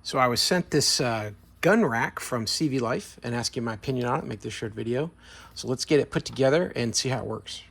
So I was sent this gun rack from CVLife and asking my opinion on it, make this short video. So let's get it put together and see how it works.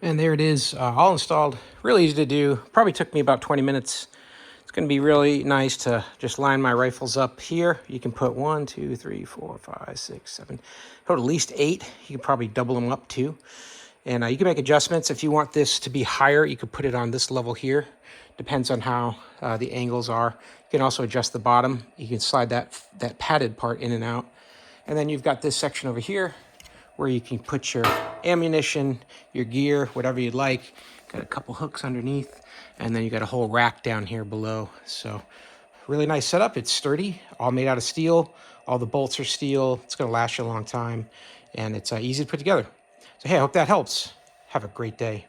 And there it is, all installed. Really easy to do. Probably took me about 20 minutes. It's going to be really nice to just line my rifles up here. You can put 1, 2, 3, 4, 5, 6, 7, put at least 8. You can probably double them up too. And you can make adjustments. If you want this to be higher, you could put it on this level here. Depends on how the angles are. You can also adjust the bottom. You can slide that padded part in and out. And then you've got this section over here where you can put your ammunition, your gear, whatever you'd like. Got a couple hooks underneath, and then you got a whole rack down here below. So really nice setup. It's sturdy, all made out of steel. All the bolts are steel. It's gonna last you a long time, and it's easy to put together. So hey, I hope that helps. Have a great day.